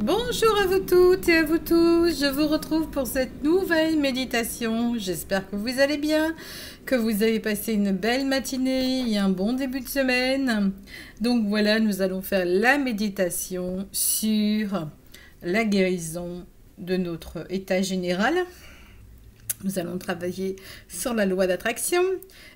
Bonjour à vous toutes et à vous tous, je vous retrouve pour cette nouvelle méditation. J'espère que vous allez bien, que vous avez passé une belle matinée et un bon début de semaine. Donc voilà, nous allons faire la méditation sur la guérison de notre état général. Nous allons travailler sur la loi d'attraction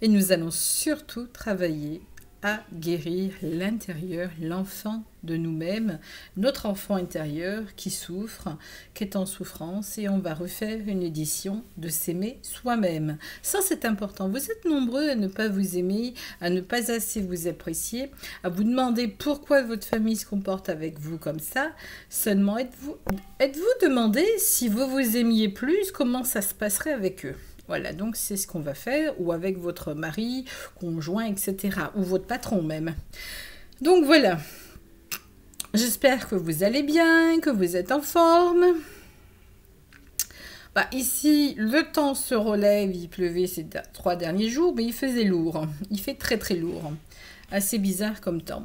et nous allons surtout travailler à guérir l'intérieur, l'enfant de nous-mêmes, notre enfant intérieur qui souffre, qui est en souffrance, et on va refaire une édition de s'aimer soi-même. Ça, c'est important. Vous êtes nombreux à ne pas vous aimer, à ne pas assez vous apprécier, à vous demander pourquoi votre famille se comporte avec vous comme ça. Seulement, êtes-vous demandé si vous vous aimiez plus, comment ça se passerait avec eux? Voilà, donc c'est ce qu'on va faire, ou avec votre mari, conjoint, etc. Ou votre patron même. Donc voilà, j'espère que vous allez bien, que vous êtes en forme. Ici, le temps se relève, il pleuvait ces 3 derniers jours, mais il faisait lourd. Il fait très très lourd. Assez bizarre comme temps.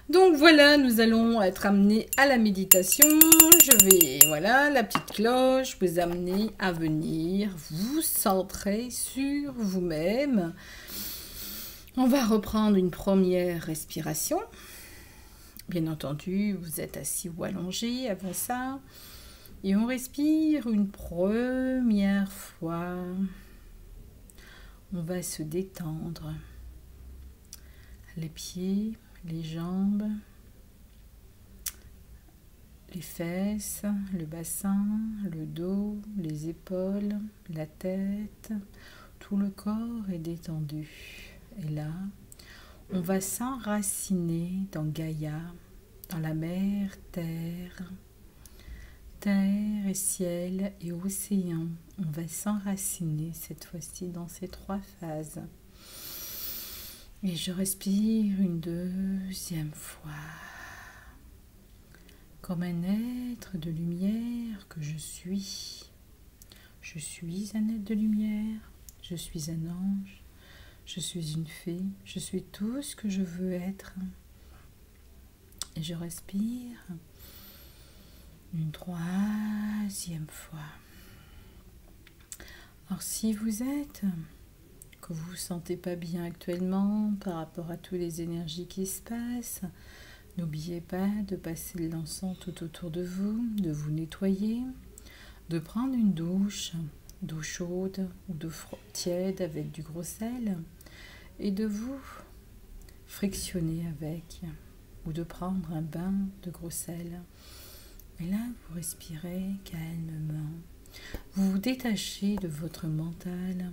Donc voilà, nous allons être amenés à la méditation. Je vais, voilà, la petite cloche, vous amener à venir vous centrer sur vous-même. On va reprendre une première respiration. Bien entendu, vous êtes assis ou allongé avant ça. Et on respire une première fois. On va se détendre. Les pieds, les jambes, les fesses, le bassin, le dos, les épaules, la tête, tout le corps est détendu. Et là, on va s'enraciner dans Gaïa, dans la mer, terre et ciel et océan. On va s'enraciner cette fois-ci dans ces 3 phases. Et je respire une deuxième fois. Comme un être de lumière que je suis. Je suis un être de lumière. Je suis un ange. Je suis une fée. Je suis tout ce que je veux être. Et je respire une 3e fois. Alors si vous êtes... que vous ne vous sentez pas bien actuellement par rapport à toutes les énergies qui se passent, n'oubliez pas de passer de l'encens tout autour de vous nettoyer, de prendre une douche, d'eau chaude ou d'eau tiède avec du gros sel, et de vous frictionner avec, ou de prendre un bain de gros sel. Et là, vous respirez calmement. Vous vous détachez de votre mental.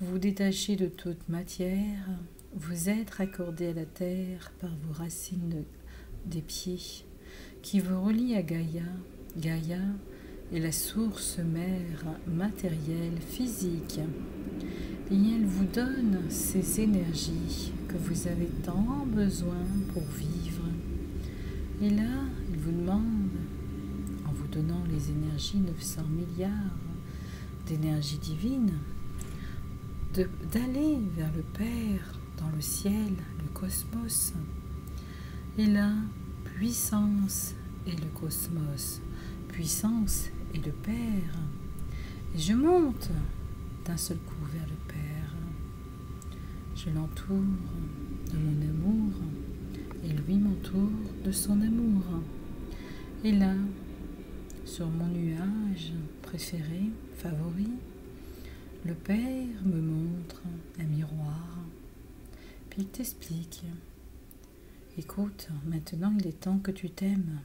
Vous vous détachez de toute matière, vous êtes raccordé à la terre par vos racines des pieds qui vous relient à Gaïa. Gaïa est la source mère matérielle, physique. Et elle vous donne ces énergies que vous avez tant besoin pour vivre. Et là, il vous demande, en vous donnant les énergies, 900 milliards d'énergie divine, d'aller vers le Père, dans le ciel, le cosmos. Et là, puissance et le cosmos, puissance et le Père. Et je monte d'un seul coup vers le Père. Je l'entoure de mon amour et lui m'entoure de son amour. Et là, sur mon nuage préféré, favori, le Père me montre un miroir, puis il t'explique. Écoute, maintenant il est temps que tu t'aimes.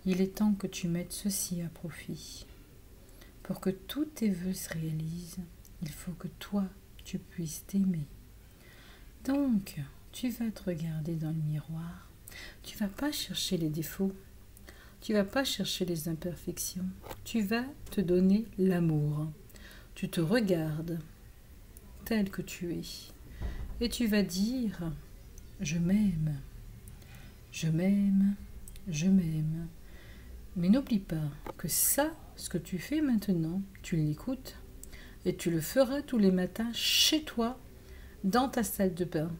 Il est temps que tu mettes ceci à profit. Pour que tous tes vœux se réalisent, il faut que toi, tu puisses t'aimer. Donc, tu vas te regarder dans le miroir. Tu vas pas chercher les défauts. Tu vas pas chercher les imperfections. Tu vas te donner l'amour. Tu te regardes tel que tu es et tu vas dire « Je m'aime, je m'aime, je m'aime ». Mais n'oublie pas que ça, ce que tu fais maintenant, tu l'écoutes et tu le feras tous les matins chez toi, dans ta salle de bain.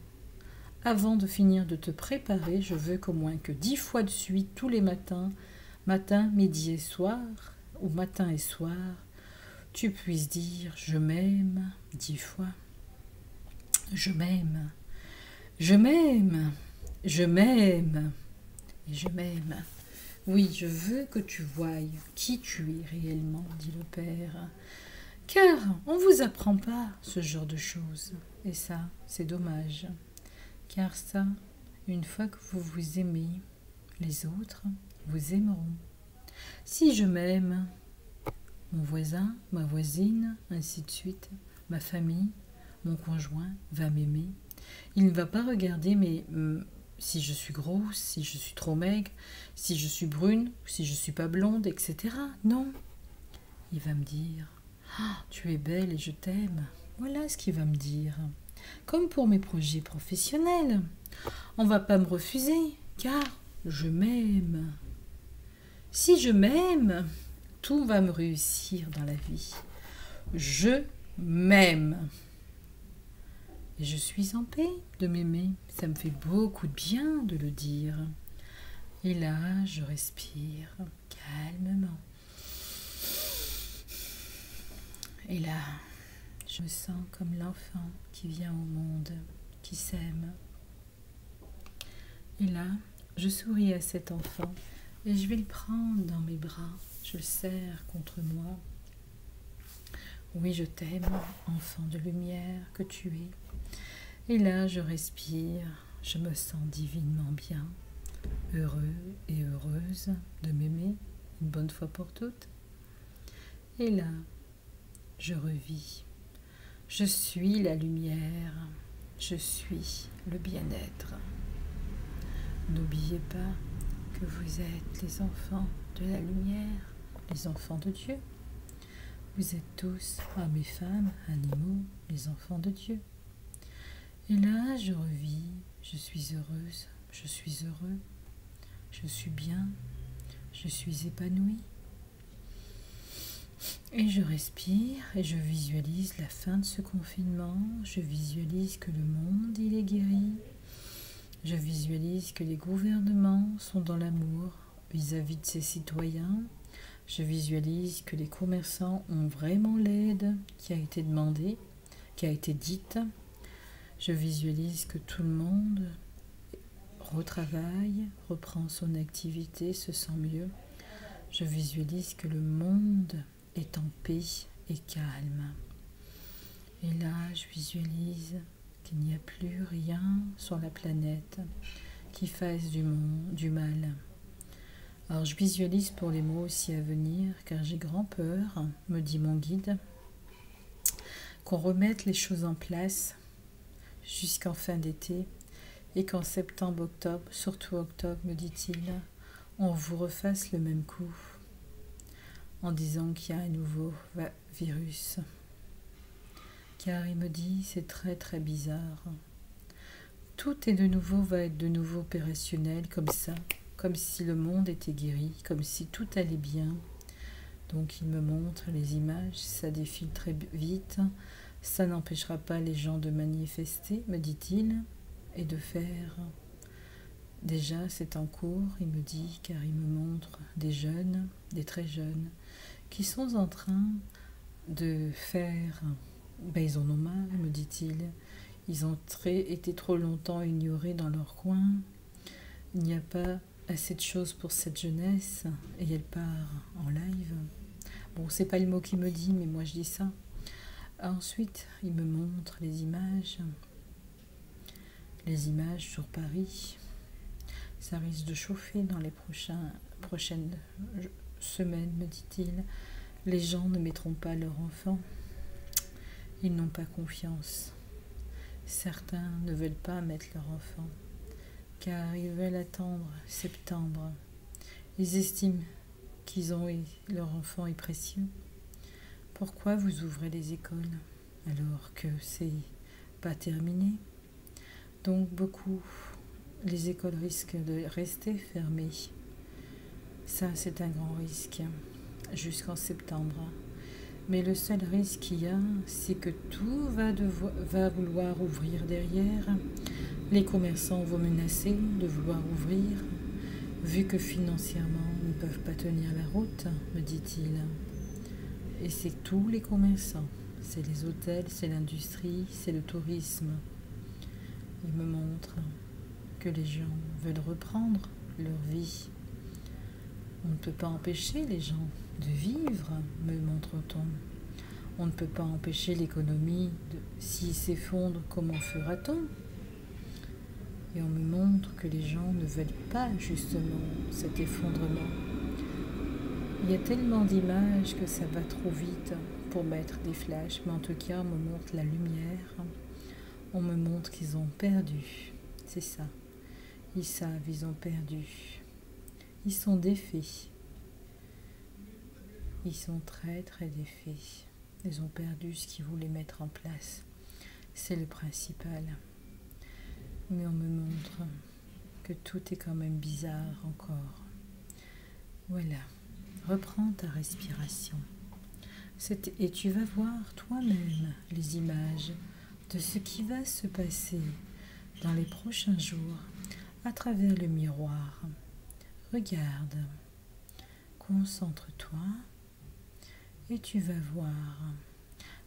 Avant de finir de te préparer, je veux qu'au moins que 10 fois de suite, tous les matins, matin, midi et soir, ou matin et soir, tu puisses dire « je m'aime » 10 fois. Je m'aime, je m'aime, je m'aime, et je m'aime. Oui, je veux que tu voies qui tu es réellement, dit le Père. Car on ne vous apprend pas ce genre de choses. Et ça, c'est dommage. Car ça, une fois que vous vous aimez, les autres vous aimeront. Si je m'aime, mon voisin, ma voisine, ainsi de suite, ma famille, mon conjoint va m'aimer. Il ne va pas regarder si je suis grosse, si je suis trop maigre, si je suis brune, si je suis pas blonde, etc. Non. Il va me dire « Tu es belle et je t'aime ». Voilà ce qu'il va me dire. Comme pour mes projets professionnels. On ne va pas me refuser, car je m'aime. Si je m'aime, tout va me réussir dans la vie. Je m'aime. Et je suis en paix de m'aimer. Ça me fait beaucoup de bien de le dire. Et là, je respire calmement. Et là, je me sens comme l'enfant qui vient au monde, qui s'aime. Et là, je souris à cet enfant et je vais le prendre dans mes bras. Je le serre contre moi. Oui, je t'aime, enfant de lumière que tu es. Et là, je respire, je me sens divinement bien, heureux et heureuse de m'aimer une bonne fois pour toutes. Et là, je revis. Je suis la lumière, je suis le bien-être. N'oubliez pas que vous êtes les enfants de la lumière, les enfants de Dieu. Vous êtes tous, hommes et femmes, animaux, les enfants de Dieu. Et là, je revis, je suis heureuse, je suis heureux, je suis bien, je suis épanouie. Et je respire et je visualise la fin de ce confinement. Je visualise que le monde, il est guéri. Je visualise que les gouvernements sont dans l'amour vis-à-vis de ses citoyens. Je visualise que les commerçants ont vraiment l'aide qui a été demandée, qui a été dite. Je visualise que tout le monde retravaille, reprend son activité, se sent mieux. Je visualise que le monde est en paix et calme. Et là, je visualise qu'il n'y a plus rien sur la planète qui fasse du mal. Alors je visualise pour les mois aussi à venir, car j'ai grand peur, me dit mon guide, qu'on remette les choses en place jusqu'en fin d'été et qu'en septembre, octobre, surtout octobre, me dit-il, on vous refasse le même coup en disant qu'il y a un nouveau virus. Car il me dit, c'est très très bizarre. Tout est de nouveau, va être de nouveau opérationnel comme ça, comme si le monde était guéri, comme si tout allait bien. Donc il me montre les images, ça défile très vite, ça n'empêchera pas les gens de manifester, me dit-il, et de faire. Déjà c'est en cours, il me dit, car il me montre des jeunes, des très jeunes, qui sont en train de faire, ils en ont marre, me dit-il, ils ont été trop longtemps ignorés dans leur coin, il n'y a pas assez de choses pour cette jeunesse, et elle part en live. Bon, c'est pas le mot qu'il me dit, mais moi je dis ça. Ensuite, il me montre les images sur Paris. Ça risque de chauffer dans les prochaines semaines, me dit-il. Les gens ne mettront pas leurs enfants. Ils n'ont pas confiance. Certains ne veulent pas mettre leurs enfants, car ils veulent attendre septembre. Ils estiment leur enfant est précieux. Pourquoi vous ouvrez les écoles alors que c'est pas terminé? Donc les écoles risquent de rester fermées. Ça, c'est un grand risque jusqu'en septembre. Mais le seul risque qu'il y a, c'est que tout va vouloir ouvrir derrière. Les commerçants vont menacer de vouloir ouvrir. Vu que financièrement ils ne peuvent pas tenir la route, me dit-il. Et c'est tous les commerçants, c'est les hôtels, c'est l'industrie, c'est le tourisme. Il me montre que les gens veulent reprendre leur vie. On ne peut pas empêcher les gens de vivre, me montre-t-on. On ne peut pas empêcher l'économie. S'il s'effondre, comment fera-t-on? Et on me montre que les gens ne veulent pas justement cet effondrement. Il y a tellement d'images que ça va trop vite pour mettre des flashs, mais en tout cas on me montre la lumière, on me montre qu'ils ont perdu, c'est ça. Ils savent, ils ont perdu. Ils sont défaits. Ils sont très très défaits. Ils ont perdu ce qu'ils voulaient mettre en place. C'est le principal. Mais on me montre que tout est quand même bizarre encore. Voilà. Reprends ta respiration. Et tu vas voir toi-même les images de ce qui va se passer dans les prochains jours à travers le miroir. Regarde, concentre-toi et tu vas voir.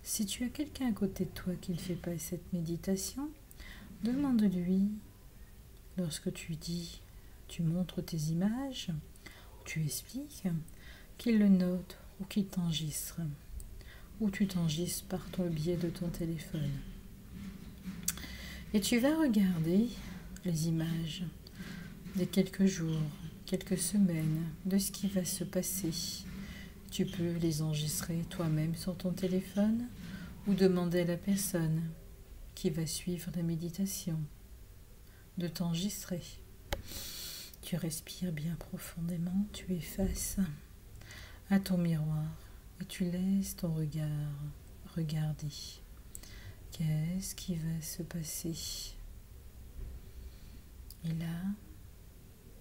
Si tu as quelqu'un à côté de toi qui ne fait pas cette méditation, demande-lui, lorsque tu dis, tu montres tes images, tu expliques, qu'il le note ou qu'il t'enregistre, ou tu t'enregistres par ton biais de ton téléphone. Et tu vas regarder les images de quelques jours, quelques semaines, de ce qui va se passer. Tu peux les enregistrer toi-même sur ton téléphone ou demander à la personne qui va suivre la méditation de t'enregistrer. Tu respires bien profondément, tu es face à ton miroir et tu laisses ton regard regarder. Qu'est-ce qui va se passer? Et là,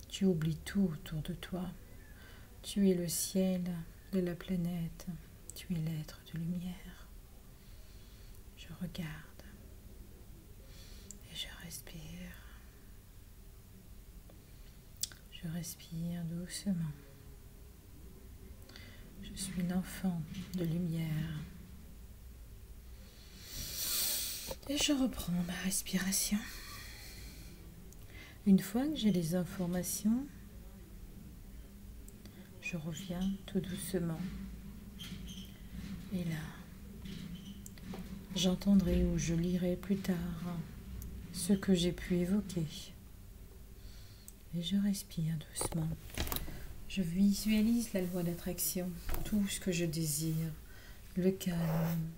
tu oublies tout autour de toi. Tu es le ciel de la planète. Tu es l'être de lumière. Je regarde et je respire. Je respire doucement. Je suis l'enfant de lumière. Et je reprends ma respiration. Une fois que j'ai les informations, je reviens tout doucement. Et là, j'entendrai ou je lirai plus tard ce que j'ai pu évoquer. Et je respire doucement. Je visualise la loi d'attraction, tout ce que je désire, le calme.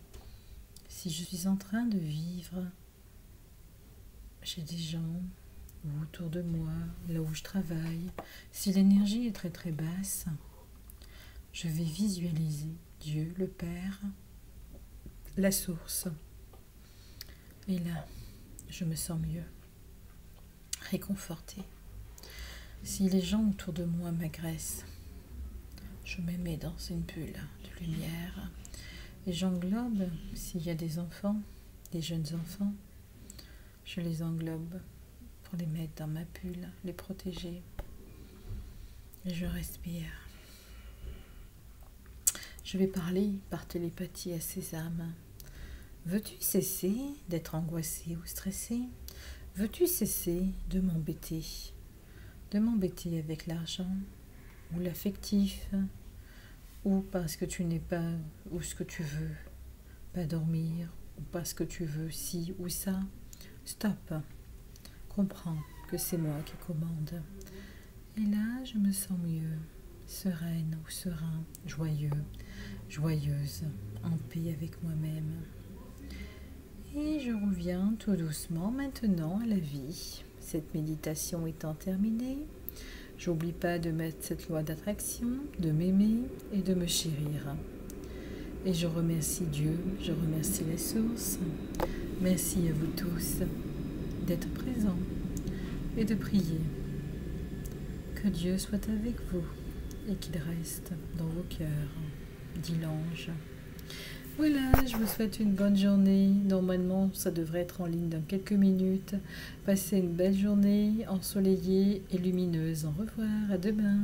Si je suis en train de vivre, j'ai des gens autour de moi, là où je travaille. Si l'énergie est très très basse, je vais visualiser Dieu, le Père, la source. Et là, je me sens mieux, réconfortée. Si les gens autour de moi m'agressent, je me mets dans une bulle de lumière et j'englobe, s'il y a des enfants, des jeunes enfants, je les englobe pour les mettre dans ma bulle, les protéger. Et je respire. Je vais parler par télépathie à ces âmes. Veux-tu cesser d'être angoissé ou stressé? Veux-tu cesser de m'embêter? De m'embêter avec l'argent ou l'affectif, ou parce que tu n'es pas ou ce que tu veux, pas dormir, ou parce que tu veux ci ou ça. Stop. Comprends que c'est moi qui commande. Et là, je me sens mieux, sereine ou serein, joyeux, joyeuse, en paix avec moi-même. Et je reviens tout doucement maintenant à la vie. Cette méditation étant terminée, j'oublie pas de mettre cette loi d'attraction, de m'aimer et de me chérir. Et je remercie Dieu, je remercie la source. Merci à vous tous d'être présents et de prier. Que Dieu soit avec vous et qu'il reste dans vos cœurs, dit l'ange. Voilà, je vous souhaite une bonne journée. Normalement, ça devrait être en ligne dans quelques minutes. Passez une belle journée ensoleillée et lumineuse. Au revoir, à demain.